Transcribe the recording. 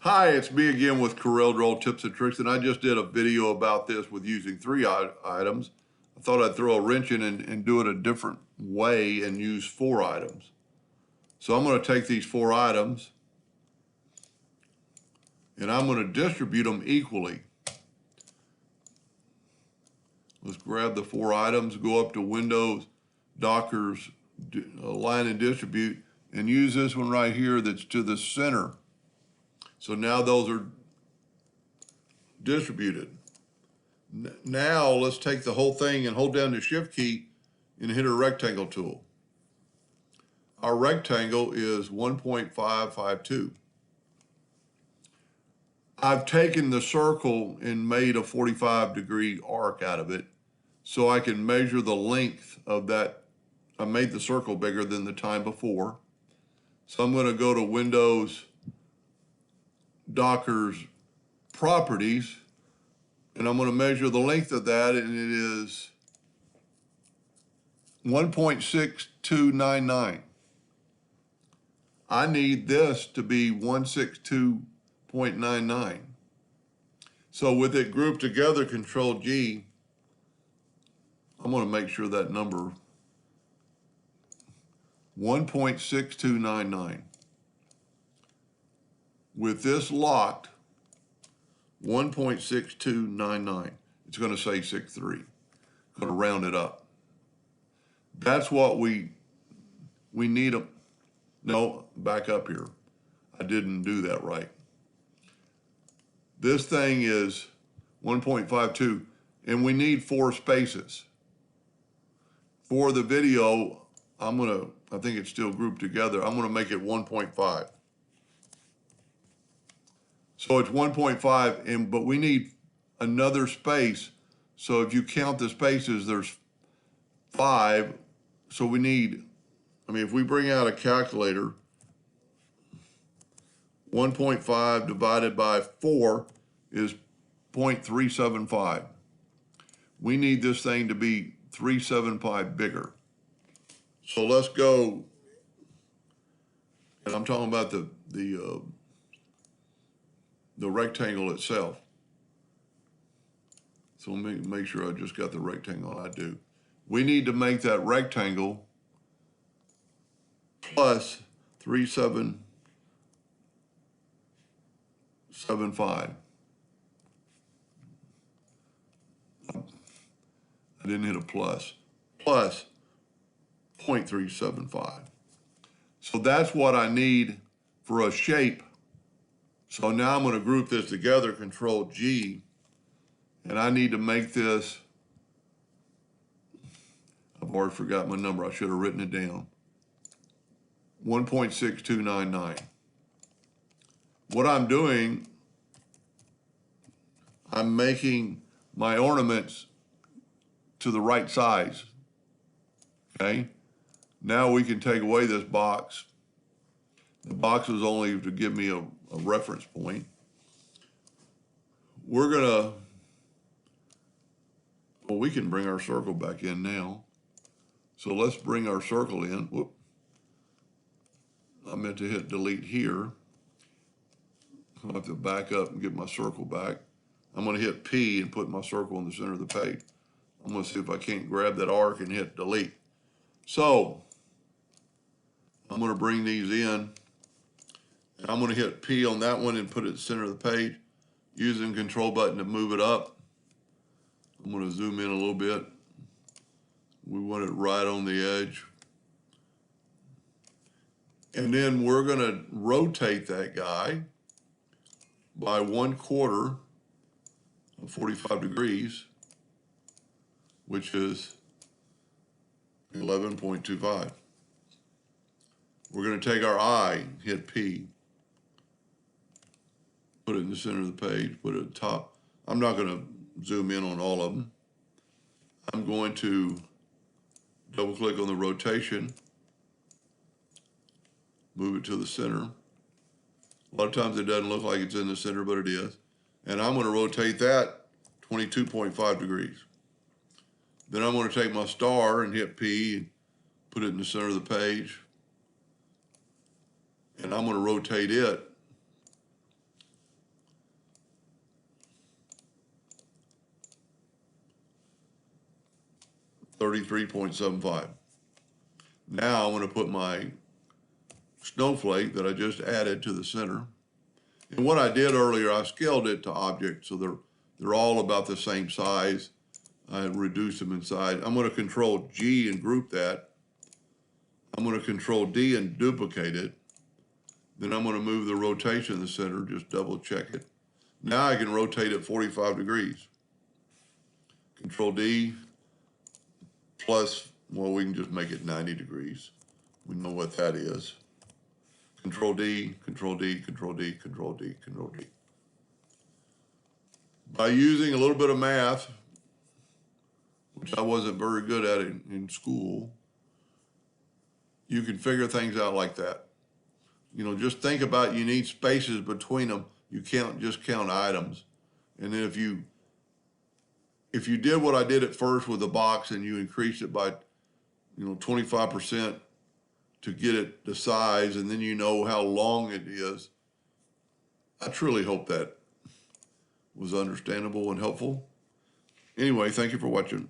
Hi, it's me again with Corel Draw Tips and Tricks, and I just did a video about this with using three items. I thought I'd throw a wrench in and do it a different way and use four items. So I'm going to take these four items and I'm going to distribute them equally. Let's grab the four items, go up to Windows, Dockers, Align and Distribute, and use this one right here that's to the center. So now those are distributed. Now let's take the whole thing and hold down the shift key and hit a rectangle tool. Our rectangle is 1.552. I've taken the circle and made a 45-degree arc out of it so I can measure the length of that. I made the circle bigger than the time before. So I'm going to go to Windows, Dockers, Properties, and I'm going to measure the length of that, and it is 1.6299. I need this to be 162.99. So with it grouped together, Control G, I'm going to make sure that number 1.6299. With this locked, 1.6299. It's going to say 63. I'm going to round it up. That's what we need. No, back up here. I didn't do that right. This thing is 1.52, and we need 4 spaces. For the video, I think it's still grouped together. I'm going to make it 1.5. So it's 1.5, but we need another space. So if you count the spaces, there's 5. So we need, if we bring out a calculator, 1.5 divided by 4 is 0.375. We need this thing to be 375 bigger. So let's go, and I'm talking about the rectangle itself. So make sure I just got the rectangle. I do. We need to make that rectangle plus 3775. I didn't hit a plus 0.375. So that's what I need for a shape. So now I'm going to group this together, Control G, and I need to make this, I've already forgot my number, I should have written it down, 1.6299. What I'm doing, I'm making my ornaments to the right size, okay? Now we can take away this box. The box is only to give me a reference point. We can bring our circle back in now. So let's bring our circle in. Whoop. I meant to hit delete here. I'll have to back up and get my circle back. I'm going to hit P and put my circle in the center of the page. I'm going to see if I can't grab that arc and hit delete. So I'm going to bring these in. And I'm going to hit P on that one and put it in the center of the page. Using control button to move it up. I'm going to zoom in a little bit. We want it right on the edge. And then we're going to rotate that guy by 1/4 of 45 degrees, which is 11.25. We're going to take our eye, hit P, put it in the center of the page, put it at the top. I'm not going to zoom in on all of them. I'm going to double click on the rotation, move it to the center. A lot of times it doesn't look like it's in the center, but it is. And I'm going to rotate that 22.5 degrees. Then I'm going to take my star and hit P and put it in the center of the page. And I'm going to rotate it 33.75. Now I'm going to put my snowflake that I just added to the center. And what I did earlier, I scaled it to objects, so they're all about the same size. I reduced them in size. I'm going to Control G and group that. I'm going to Control D and duplicate it. Then I'm going to move the rotation in the center, just double check it. Now I can rotate it 45 degrees. Control D plus, well, we can just make it 90 degrees. We know what that is. Control D, Control D, Control D, Control D, Control D. By using a little bit of math, which I wasn't very good at in school, you can figure things out like that. You know, just think about, you need spaces between them. You can't just count items. And then if you did what I did at first with the box and you increased it by, 25% to get it the size, and then you know how long it is, I truly hope that was understandable and helpful. Anyway, thank you for watching.